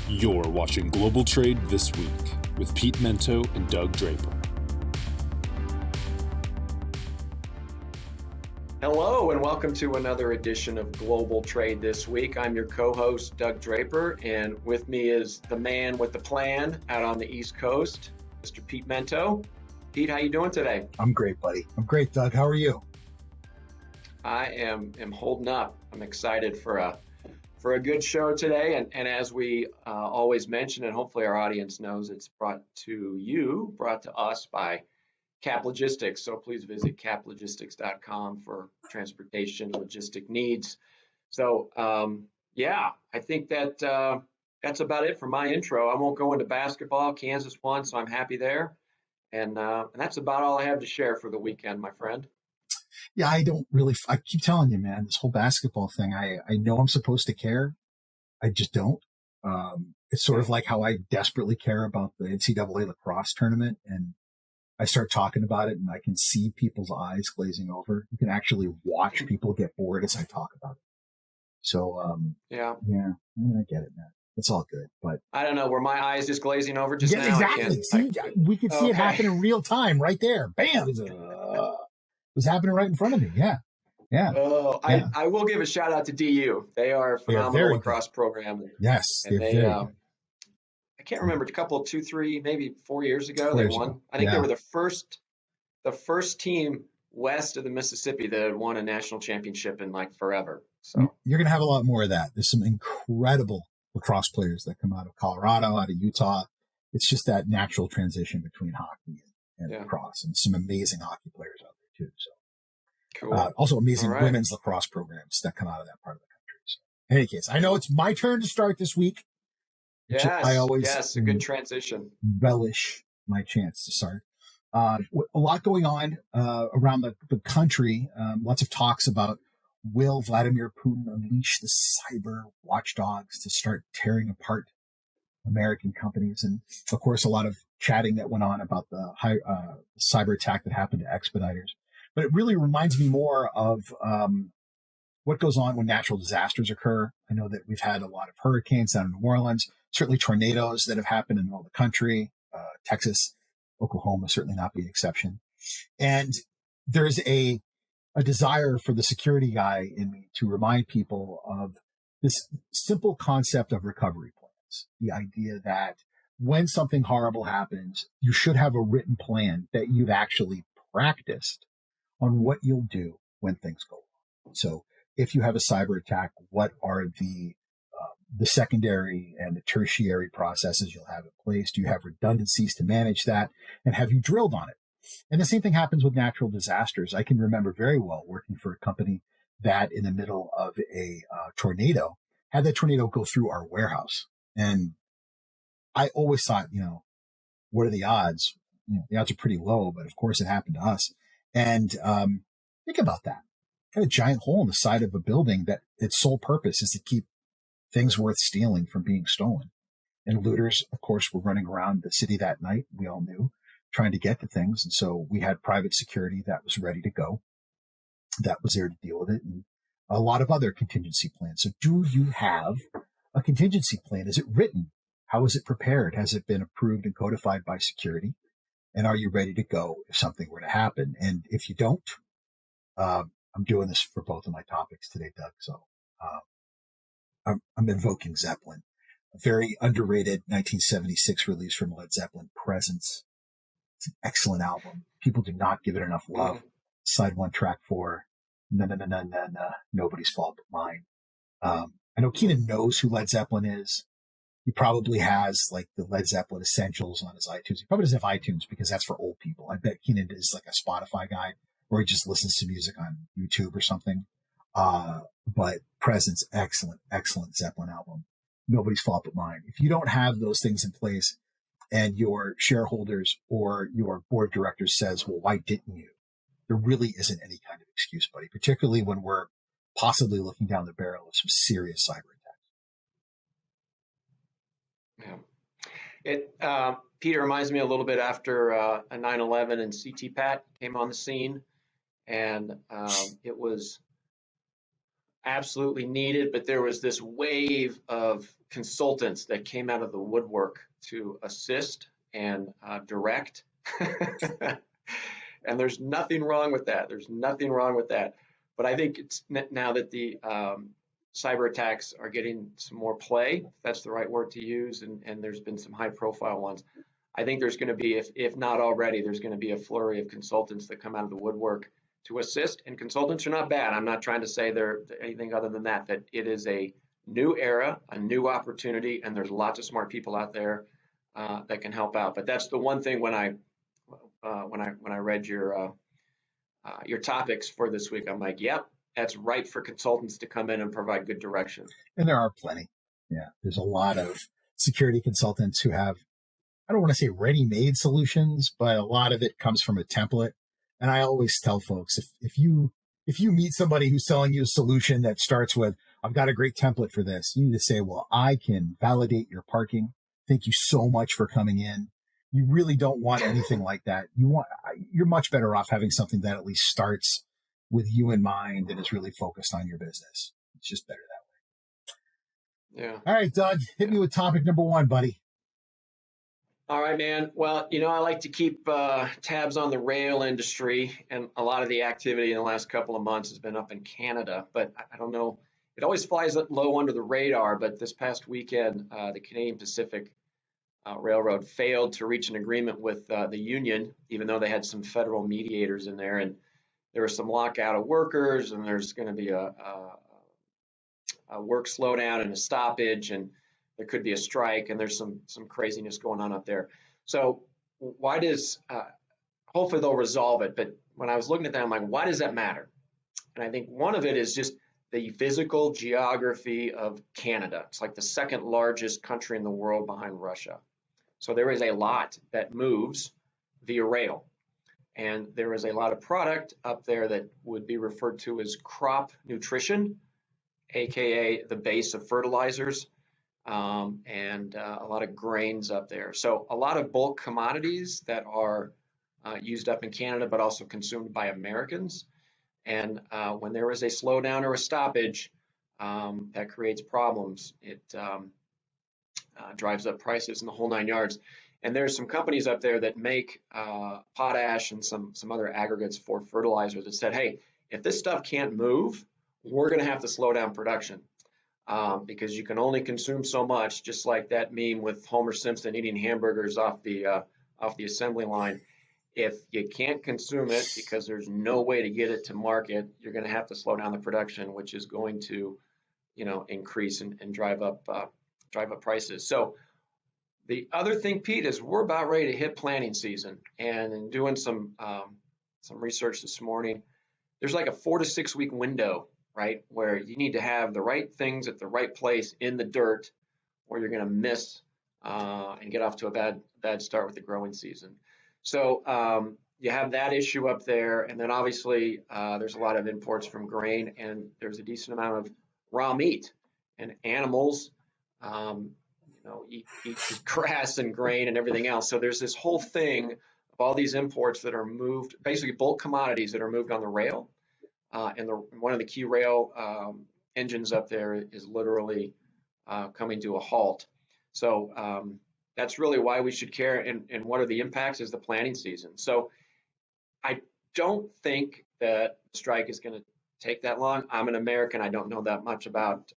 You're watching Global Trade This Week with Pete Mento and Doug Draper. Hello and welcome to another edition of Global Trade This Week. I'm your co-host, Doug Draper, and with me is the man with the plan out on the East Coast, Mr. Pete Mento. Pete, how you doing today? I'm great, buddy. I'm great, Doug. How are you? I am holding up. I'm excited for a good show today, and as we always mention, and hopefully our audience knows, it's brought to us by Cap Logistics. So please visit caplogistics.com for transportation logistic needs. So I think that that's about it for my intro. I won't go into basketball. Kansas won, so I'm happy there. And that's about all I have to share for the weekend, my friend. Yeah, I keep telling you, man, this whole basketball thing, I know I'm supposed to care. I just don't. It's sort of like how I desperately care about the NCAA lacrosse tournament. And I start talking about it and I can see people's eyes glazing over. You can actually watch people get bored as I talk about it. So, yeah, I get it, man. It's all good, but I don't know. Were my eyes just glazing over just now? Exactly. We could see it happen in real time right there. Bam. It was happening right in front of me. Yeah. Oh, yeah. I will give a shout out to DU. They are a phenomenal lacrosse program. Yes. And I can't remember, 2, 3, maybe 4 years ago, they won. I think they were the first team west of the Mississippi that had won a national championship in like forever. So you're going to have a lot more of that. There's some incredible lacrosse players that come out of Colorado, out of Utah. It's just that natural transition between hockey and lacrosse, and some amazing hockey players out there too. So cool. Also amazing women's lacrosse programs that come out of that part of the country. So in any case, I know it's my turn to start this week. Yes, a good transition. Relish my chance to start. A lot going on around the country. Lots of talks about, will Vladimir Putin unleash the cyber watchdogs to start tearing apart American companies? And of course, a lot of chatting that went on about the cyber attack that happened to Expeditors. But it really reminds me more of what goes on when natural disasters occur. I know that we've had a lot of hurricanes down in New Orleans, certainly tornadoes that have happened in all the country, Texas, Oklahoma, certainly not be an exception. And there's a desire for the security guy in me to remind people of this simple concept of recovery plans. The idea that when something horrible happens, you should have a written plan that you've actually practiced on what you'll do when things go wrong. So if you have a cyber attack, what are the secondary and the tertiary processes you'll have in place? Do you have redundancies to manage that? And have you drilled on it? And the same thing happens with natural disasters. I can remember very well working for a company that in the middle of a tornado, had that tornado go through our warehouse. And I always thought, what are the odds? The odds are pretty low, but of course it happened to us. And think about that. Got a giant hole in the side of a building that its sole purpose is to keep things worth stealing from being stolen. And looters, of course, were running around the city that night. We all knew, trying to get to things. And so we had private security that was ready to go, that was there to deal with it, and a lot of other contingency plans. So do you have a contingency plan? Is it written? How is it prepared? Has it been approved and codified by security? And are you ready to go if something were to happen? And if you don't, I'm doing this for both of my topics today, Doug. So I'm invoking Zeppelin, a very underrated 1976 release from Led Zeppelin, Presence. It's an excellent album. People do not give it enough love. Side 1, track 4, Nobody's Fault But Mine. I know Keenan knows who Led Zeppelin is. He probably has like the Led Zeppelin Essentials on his iTunes. He probably doesn't have iTunes because that's for old people. I bet Keenan is like a Spotify guy, or he just listens to music on YouTube or something. But Presence, excellent Zeppelin album. Nobody's Fault But Mine. If you don't have those things in place and your shareholders or your board of directors says, well, why didn't you? There really isn't any kind of excuse, buddy, particularly when we're possibly looking down the barrel of some serious cyber attacks. Yeah. Peter reminds me a little bit after a 9/11 and CT Pat came on the scene. And it was, absolutely needed, but there was this wave of consultants that came out of the woodwork to assist and direct. And there's nothing wrong with that. There's nothing wrong with that. But I think it's now that the cyber attacks are getting some more play, if that's the right word to use, and there's been some high profile ones. I think there's going to be, if not already, there's going to be a flurry of consultants that come out of the woodwork to assist. And consultants are not bad. I'm not trying to say they're anything other than that it is a new era, a new opportunity, and there's lots of smart people out there that can help out. But that's the one thing when I read your topics for this week, I'm like, yep, that's right for consultants to come in and provide good direction. And there are plenty. Yeah, there's a lot of security consultants who have, I don't want to say ready-made solutions, but a lot of it comes from a template. And I always tell folks, if you meet somebody who's selling you a solution that starts with, I've got a great template for this, you need to say, well, I can validate your parking. Thank you so much for coming in. You really don't want anything like that. You're much better off having something that at least starts with you in mind and is really focused on your business. It's just better that way. Yeah. All right, Doug, hit me with topic number 1, buddy. All right, man. Well, I like to keep tabs on the rail industry, and a lot of the activity in the last couple of months has been up in Canada, but I don't know. It always flies low under the radar, but this past weekend, the Canadian Pacific Railroad failed to reach an agreement with the union, even though they had some federal mediators in there, and there was some lockout of workers, and there's going to be a work slowdown and a stoppage, and there could be a strike, and there's some craziness going on up there. So why does, hopefully they'll resolve it, but when I was looking at that, I'm like, why does that matter? And I think one of it is just the physical geography of Canada. It's like the second largest country in the world behind Russia. So there is a lot that moves via rail. And there is a lot of product up there that would be referred to as crop nutrition, AKA the base of fertilizers, and a lot of grains up there. So a lot of bulk commodities that are used up in Canada, but also consumed by Americans. And when there is a slowdown or a stoppage, that creates problems. It drives up prices in the whole 9 yards. And there's some companies up there that make potash and some other aggregates for fertilizers that said, hey, if this stuff can't move, we're going to have to slow down production because you can only consume so much, just like that meme with Homer Simpson eating hamburgers off the assembly line. If you can't consume it because there's no way to get it to market, you're going to have to slow down the production, which is going to, increase and drive up prices. So the other thing, Pete, is we're about ready to hit planting season, and in doing some research this morning, there's like a 4 to 6 week window, right, where you need to have the right things at the right place in the dirt, or you're going to miss and get off to a bad start with the growing season. So you have that issue up there, and then obviously there's a lot of imports from grain, and there's a decent amount of raw meat, and animals eat grass and grain and everything else. So there's this whole thing of all these imports that are moved, basically bulk commodities that are moved on the rail, and one of the key rail engines up there is literally coming to a halt. So that's really why we should care, and what are the impacts is the planting season. So I don't think that the strike is going to take that long. I'm an American. I don't know that much about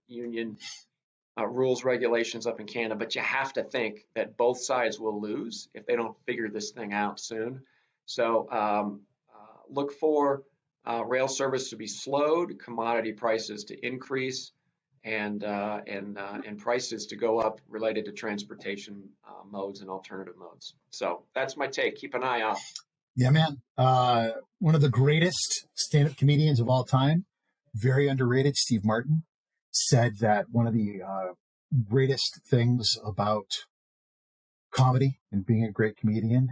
union rules, regulations up in Canada, but you have to think that both sides will lose if they don't figure this thing out soon. So look for rail service to be slowed, commodity prices to increase, and prices to go up related to transportation modes and alternative modes. So that's my take. Keep an eye out. Yeah, man. One of the greatest stand-up comedians of all time, very underrated, Steve Martin, said that one of the greatest things about comedy and being a great comedian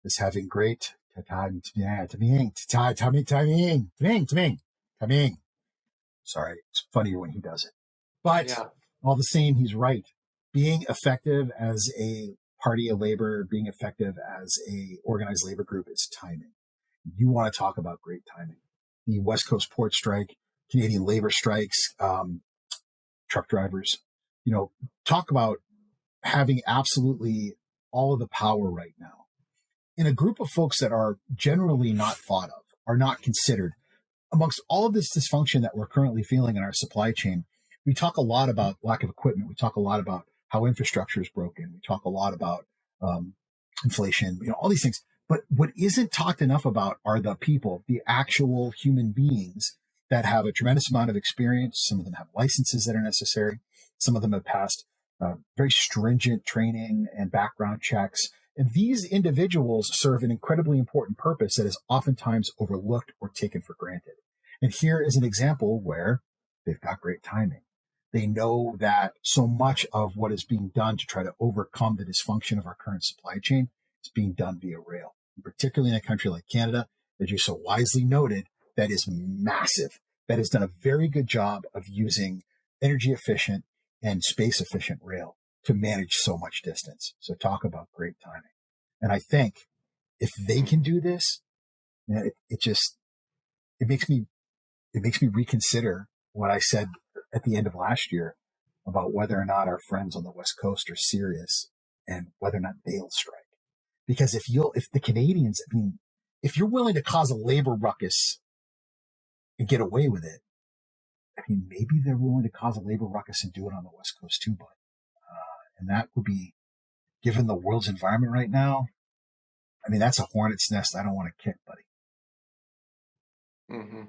is having great timing. Sorry, it's funnier when he does it. But all the same, he's right. Being effective as a party of labor, being effective as a organized labor group is timing. You want to talk about great timing. The West Coast port strike Canadian labor strikes, truck drivers, talk about having absolutely all of the power right now in a group of folks that are generally not thought of, are not considered. Amongst all of this dysfunction that we're currently feeling in our supply chain, we talk a lot about lack of equipment. We talk a lot about how infrastructure is broken. We talk a lot about inflation, all these things. But what isn't talked enough about are the people, the actual human beings that have a tremendous amount of experience. Some of them have licenses that are necessary. Some of them have passed very stringent training and background checks. And these individuals serve an incredibly important purpose that is oftentimes overlooked or taken for granted. And here is an example where they've got great timing. They know that so much of what is being done to try to overcome the dysfunction of our current supply chain is being done via rail, and particularly in a country like Canada, as you so wisely noted, that is massive, that has done a very good job of using energy efficient and space efficient rail to manage so much distance. So talk about great timing. And I think if they can do this, it makes me reconsider what I said at the end of last year about whether or not our friends on the West Coast are serious and whether or not they'll strike. Because if the Canadians, if you're willing to cause a labor ruckus and get away with it, maybe they're willing to cause a labor ruckus and do it on the West Coast too, bud. And that would be, given the world's environment right now, that's a hornet's nest I don't want to kick, buddy. Mm-hmm.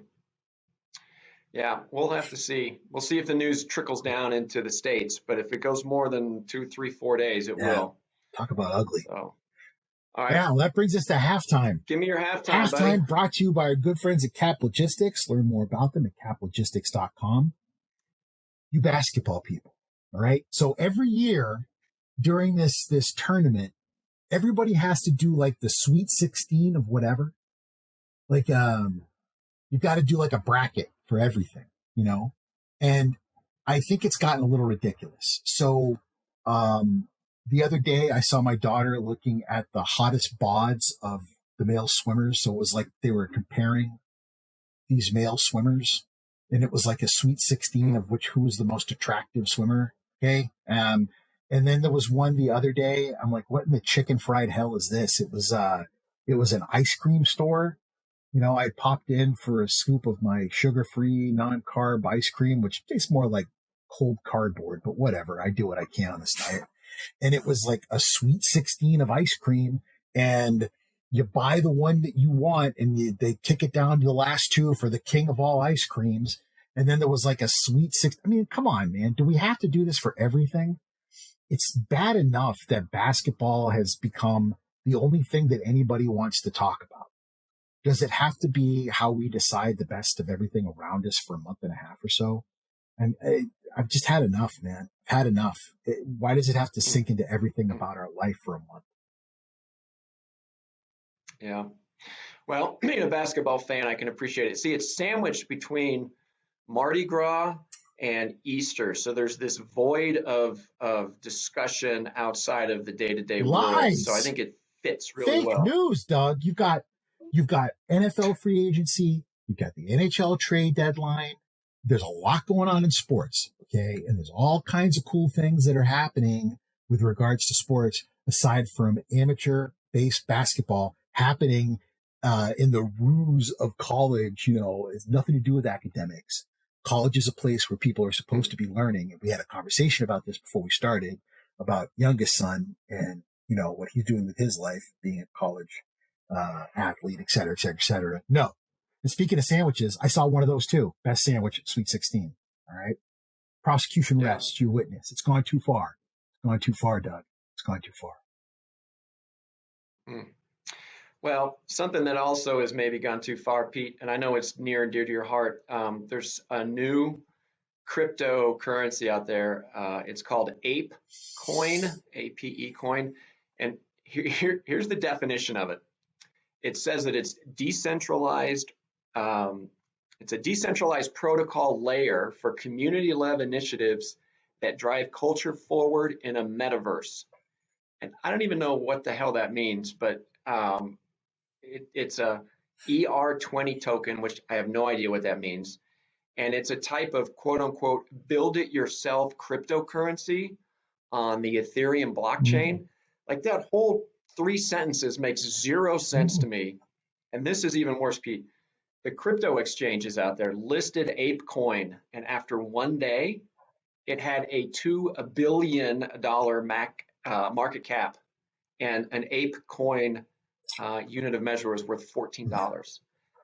Yeah, we'll have to see. We'll see if the news trickles down into the States, but if it goes more than 2, 3, 4 days, it will. Talk about ugly. So, all right. Yeah, well, that brings us to halftime. Give me your halftime, Halftime buddy. brought to you by our good friends at Cap Logistics. Learn more about them at caplogistics.com. You basketball people, all right? So every year during this tournament, everybody has to do like the Sweet 16 of whatever. Like, you've got to do like a bracket for everything, and I think it's gotten a little ridiculous. So, the other day I saw my daughter looking at the hottest bods of the male swimmers. So it was like they were comparing these male swimmers, and it was like a Sweet 16 of who was the most attractive swimmer. Okay. And then there was one the other day. I'm like, what in the chicken fried hell is this? It was an ice cream store. I popped in for a scoop of my sugar-free, non-carb ice cream, which tastes more like cold cardboard, but whatever. I do what I can on this diet. And it was like a Sweet 16 of ice cream, and you buy the one that you want, and they kick it down to the last two for the king of all ice creams. And then there was like a Sweet 16. Come on, man. Do we have to do this for everything? It's bad enough that basketball has become the only thing that anybody wants to talk about. Does it have to be how we decide the best of everything around us for a month and a half or so? And I've just had enough, man. I've had enough. Why does it have to sink into everything about our life for a month? Yeah. Well, being a basketball fan, I can appreciate it. See, it's sandwiched between Mardi Gras and Easter. So there's this void of discussion outside of the day-to-day world. So I think it fits really well. Fake news, Doug. You've got NFL free agency. You've got the NHL trade deadline. There's a lot going on in sports, okay? And there's all kinds of cool things that are happening with regards to sports, aside from amateur-based basketball happening in the ruse of college. It's nothing to do with academics. College is a place where people are supposed to be learning. And we had a conversation about this before we started, about youngest son and, what he's doing with his life, being a college athlete, et cetera, et cetera, et cetera. No. And speaking of sandwiches, I saw one of those too. Best sandwich at Sweet 16. All right. Prosecution rests, your witness. It's gone too far. It's gone too far, Doug. It's gone too far. Well, something that also has maybe gone too far, Pete, and I know it's near and dear to your heart. There's a new cryptocurrency out there. It's called Ape Coin, APE coin. And here's the definition of it. It says that it's decentralized. It's a decentralized protocol layer for community-led initiatives that drive culture forward in a metaverse. And I don't even know what the hell that means, but it's a ER20 token, which I have no idea what that means. and it's a type of quote unquote build it yourself cryptocurrency on the Ethereum blockchain. Like that whole 3 sentences makes 0 sense to me. And this is even worse, Pete. The crypto exchanges out there listed ApeCoin, and after one day, it had a $2 billion market cap, and an ApeCoin unit of measure was worth $14.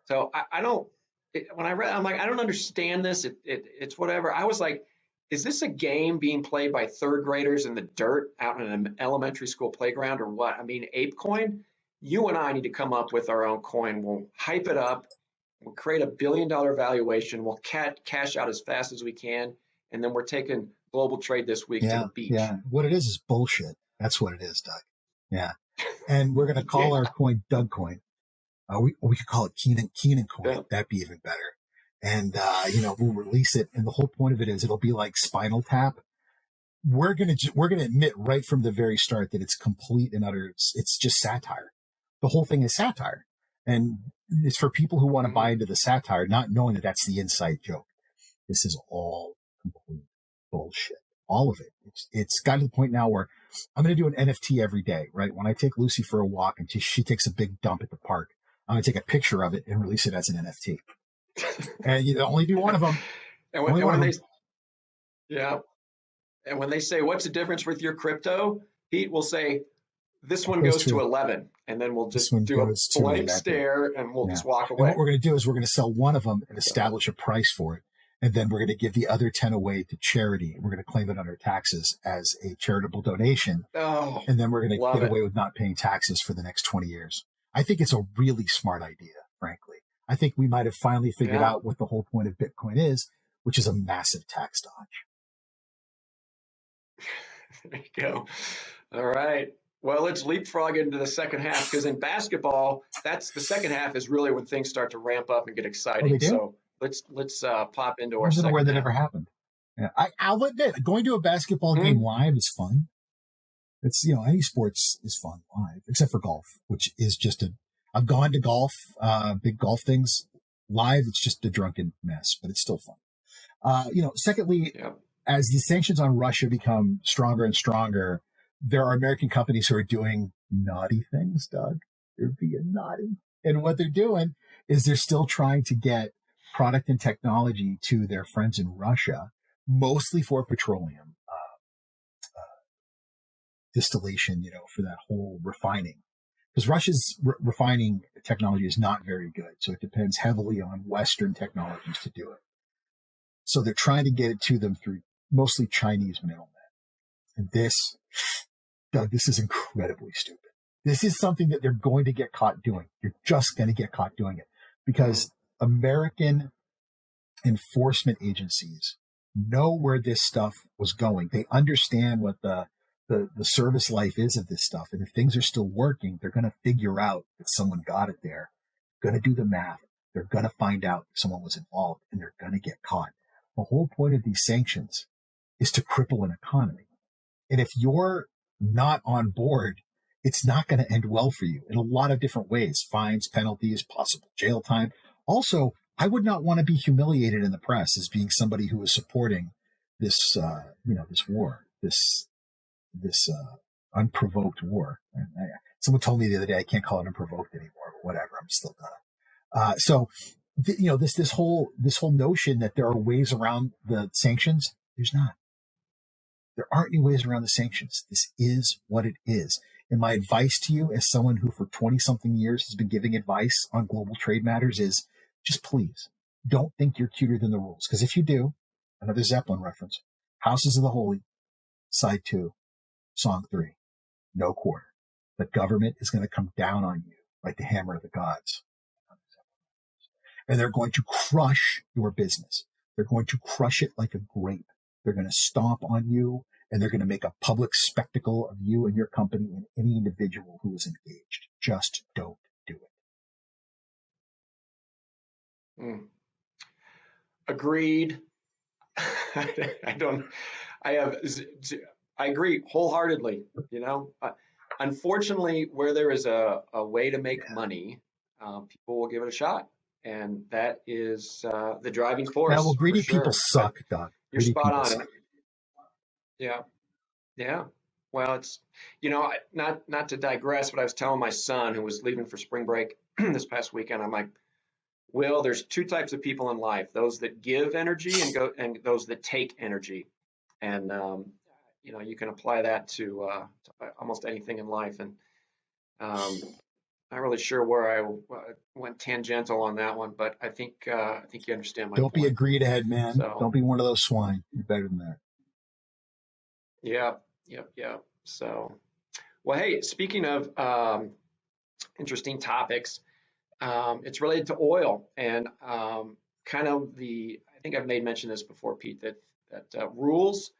So I don't. When I read, I'm like, I don't understand this. It's whatever. I was like, is this a game being played by third graders in the dirt out in an elementary school playground or what? I mean, ApeCoin, you and I need to come up with our own coin. We'll hype it up. We'll create $1 billion valuation. We'll cash out as fast as we can. And then we're taking global trade this week to the beach. Yeah. What it is bullshit. That's what it is, Doug. Yeah. And we're going to call our coin Doug Coin. We could call it Keenan Coin. Yeah. That'd be even better. And, we'll release it. And the whole point of it is it'll be like Spinal Tap. We're going to admit right from the very start that it's complete and utter. It's just satire. The whole thing is satire. And it's for people who want to buy into the satire, not knowing that that's the inside joke. This is all complete bullshit. All of it. It's gotten to the point now where I'm going to do an NFT every day, right? When I take Lucy for a walk and she takes a big dump at the park, I'm going to take a picture of it and release it as an NFT. And you only do one of them. And when they say, what's the difference with your crypto? Pete will say, this one goes to 11. And then we'll just do a blank stare and we'll just walk away. And what we're going to do is we're going to sell one of them and establish a price for it. And then we're going to give the other 10 away to charity. We're going to claim it under taxes as a charitable donation. Oh, and then we're going to get away with not paying taxes for the next 20 years. I think it's a really smart idea, frankly. I think we might have finally figured out what the whole point of Bitcoin is, which is a massive tax dodge. There you go. All right. Well, let's leapfrog into the second half, because in basketball, that's the second half is really when things start to ramp up and get exciting. Oh, they do? So let's pop into our second half. I wasn't aware that half. ever happened. Yeah, I'll admit, going to a basketball game live is fun. It's, any sports is fun live, except for golf, which is just I've gone to golf, big golf things live. It's just a drunken mess, but it's still fun. Secondly, as the sanctions on Russia become stronger and stronger, there are American companies who are doing naughty things, Doug. They're being naughty. And what they're doing is they're still trying to get product and technology to their friends in Russia, mostly for petroleum distillation, for that whole refining. Because Russia's refining technology is not very good. So it depends heavily on Western technologies to do it. So they're trying to get it to them through mostly Chinese middlemen. And Doug, this is incredibly stupid. This is something that they're going to get caught doing. You're just going to get caught doing it because American enforcement agencies know where this stuff was going. They understand what the service life is of this stuff. And if things are still working, they're going to figure out that someone got it there, going to do the math. They're going to find out that someone was involved and they're going to get caught. The whole point of these sanctions is to cripple an economy. And if you're not on board, it's not going to end well for you in a lot of different ways. Fines, penalties, possible jail time. Also, I would not want to be humiliated in the press as being somebody who is supporting this, this war, this unprovoked war. And someone told me the other day I can't call it unprovoked anymore, but whatever. I'm still gonna. This whole notion that there are ways around the sanctions, there's not. There aren't any ways around the sanctions. This is what it is. And my advice to you, as someone who for 20-something years has been giving advice on global trade matters, is just please don't think you're cuter than the rules. Because if you do, another Zeppelin reference, Houses of the Holy, side 2, song 3, no quarter. The government is going to come down on you like the hammer of the gods. And they're going to crush your business. They're going to crush it like a grape. They're going to stomp on you, and they're going to make a public spectacle of you and your company and any individual who is engaged. Just don't do it. Agreed. I agree wholeheartedly. Unfortunately, where there is a way to make money, people will give it a shot. And that is the driving Yeah, force well, for greedy people sure. But suck, Doc. you're Greedy spot people on. suck. Yeah, yeah. Well, it's, not to digress, but I was telling my son who was leaving for spring break this past weekend, I'm like, Will, there's two types of people in life: those that give energy and those that take energy. And you can apply that to almost anything in life. And um, not really sure where I went tangential on that one, but I think you understand my Don't be a point. greed ahead, man. So Don't be one of those swine. You're better than that. yeah, yeah. So well, hey, speaking of interesting topics, it's related to oil and kind of I think I've made mention of this before, Pete, that rules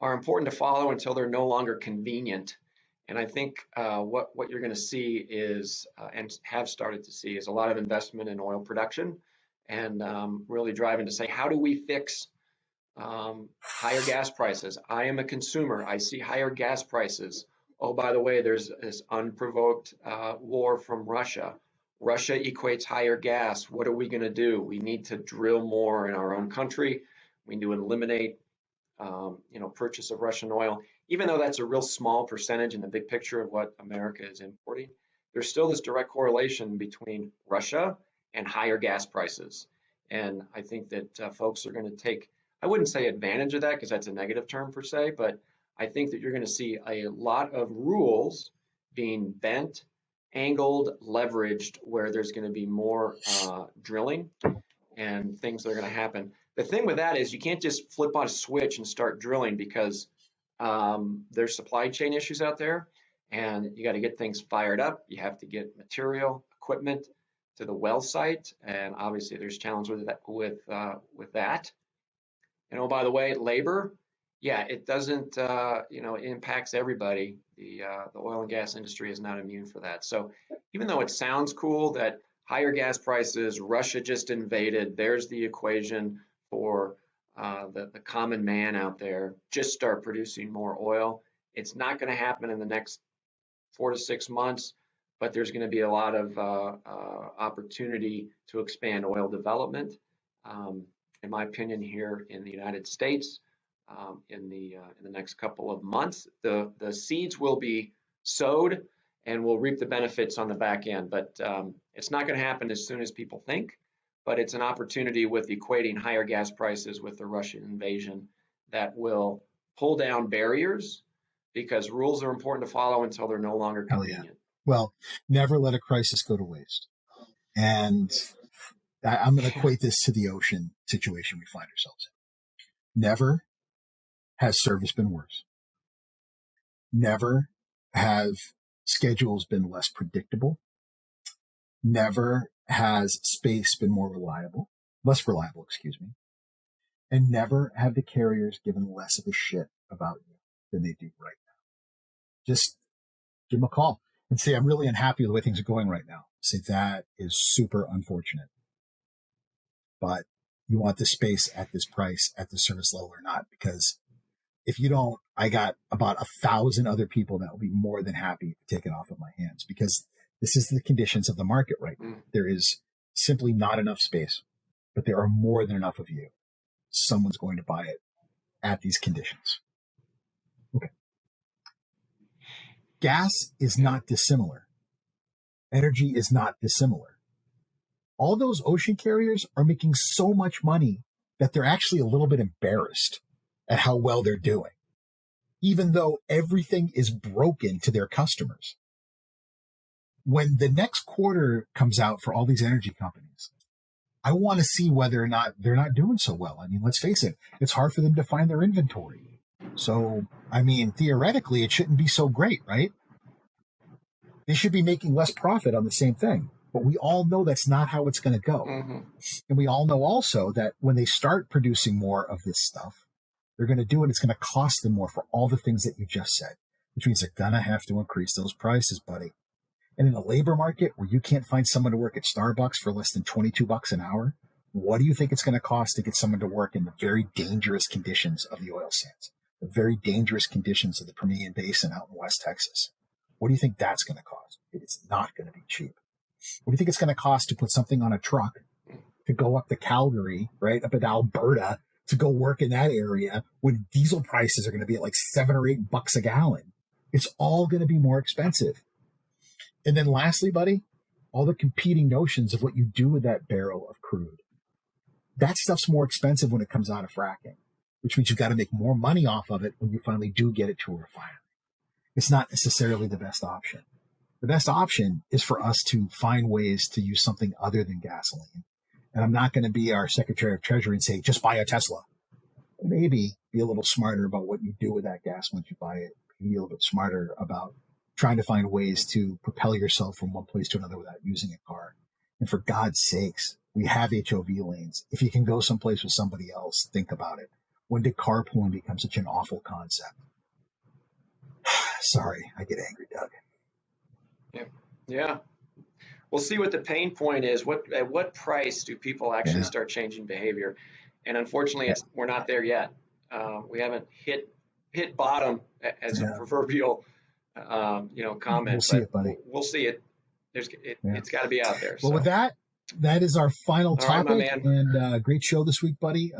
are important to follow until they're no longer convenient. And I think what you're going to see is, and have started to see, is a lot of investment in oil production and really driving to say, how do we fix higher gas prices? I am a consumer. I see higher gas prices. Oh, by the way, there's this unprovoked war from Russia. Russia equates higher gas. What are we going to do? We need to drill more in our own country. We need to eliminate purchase of Russian oil, even though that's a real small percentage in the big picture of what America is importing. There's still this direct correlation between Russia and higher gas prices. And I think that folks are going to take, I wouldn't say advantage of that because that's a negative term per se, but I think that you're going to see a lot of rules being bent, angled, leveraged, where there's going to be more drilling and things that are going to happen. The thing with that is you can't just flip on a switch and start drilling because there's supply chain issues out there, and you got to get things fired up. You have to get material, equipment to the well site, and obviously there's challenges with that. And oh, by the way, labor, yeah, it doesn't, it impacts everybody. The oil and gas industry is not immune for that. So even though it sounds cool that higher gas prices, Russia just invaded, there's the equation for the common man out there, just start producing more oil. It's not going to happen in the next 4 to 6 months, but there's going to be a lot of opportunity to expand oil development. In my opinion, here in the United States, in the next couple of months, the seeds will be sowed and we'll reap the benefits on the back end. But it's not going to happen as soon as people think. But it's an opportunity with equating higher gas prices with the Russian invasion that will pull down barriers because rules are important to follow until they're no longer Hell yeah. convenient. Well, never let a crisis go to waste. And I'm going to equate this to the ocean situation we find ourselves in. Never has service been worse. Never have schedules been less predictable. Never has space been less reliable, excuse me. And never have the carriers given less of a shit about you than they do right now. Just give them a call and say, I'm really unhappy with the way things are going right now. Say, that is super unfortunate. But you want the space at this price, at the service level or not? Because if you don't, I got about 1,000 other people that will be more than happy to take it off of my hands, because this is the conditions of the market right now. There is simply not enough space, but there are more than enough of you. Someone's going to buy it at these conditions. Okay. Gas is not dissimilar. Energy is not dissimilar. All those ocean carriers are making so much money that they're actually a little bit embarrassed at how well they're doing, even though everything is broken to their customers. When the next quarter comes out for all these energy companies, I want to see whether or not they're not doing so well. I mean, let's face it, it's hard for them to find their inventory. So, I mean, theoretically, it shouldn't be so great, right? They should be making less profit on the same thing. But we all know that's not how it's going to go. Mm-hmm. And we all know also that when they start producing more of this stuff, they're going to do it. It's going to cost them more for all the things that you just said, which means they're going to have to increase those prices, buddy. And in a labor market where you can't find someone to work at Starbucks for less than $22 an hour, what do you think it's going to cost to get someone to work in the very dangerous conditions of the oil sands, the very dangerous conditions of the Permian Basin out in West Texas? What do you think that's going to cost? It is not going to be cheap. What do you think it's going to cost to put something on a truck to go up to Calgary, right, up in Alberta, to go work in that area when diesel prices are going to be at like $7 or $8 a gallon. It's all going to be more expensive. And then lastly, buddy, all the competing notions of what you do with that barrel of crude. That stuff's more expensive when it comes out of fracking, which means you've got to make more money off of it when you finally do get it to a refinery. It's not necessarily the best option. The best option is for us to find ways to use something other than gasoline. And I'm not going to be our Secretary of Treasury and say, just buy a Tesla. Maybe be a little smarter about what you do with that gas once you buy it. Be a little bit smarter about trying to find ways to propel yourself from one place to another without using a car. And for God's sakes, we have HOV lanes. If you can go someplace with somebody else, think about it. When did carpooling become such an awful concept? Sorry, I get angry, Doug. Yeah. We'll see what the pain point is. At what price do people actually start changing behavior? And unfortunately, we're not there yet. We haven't hit bottom as a proverbial, comment. We'll see it, buddy. We'll see it. It's got to be out there. Well, with that is our final topic. All right, my man. And great show this week, buddy.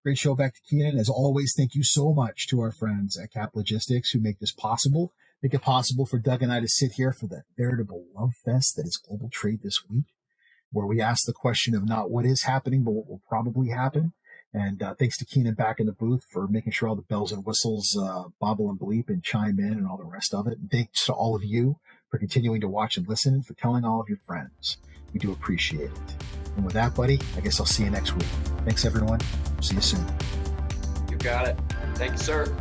Great show back to Keenan. As always, thank you so much to our friends at Cap Logistics who make this possible. Make it possible for Doug and I to sit here for the veritable love fest that is global trade this week, where we ask the question of not what is happening, but what will probably happen. And thanks to Keenan back in the booth for making sure all the bells and whistles bobble and bleep and chime in and all the rest of it. And thanks to all of you for continuing to watch and listen and for telling all of your friends. We do appreciate it. And with that, buddy, I guess I'll see you next week. Thanks, everyone. See you soon. You got it. Thank you, sir.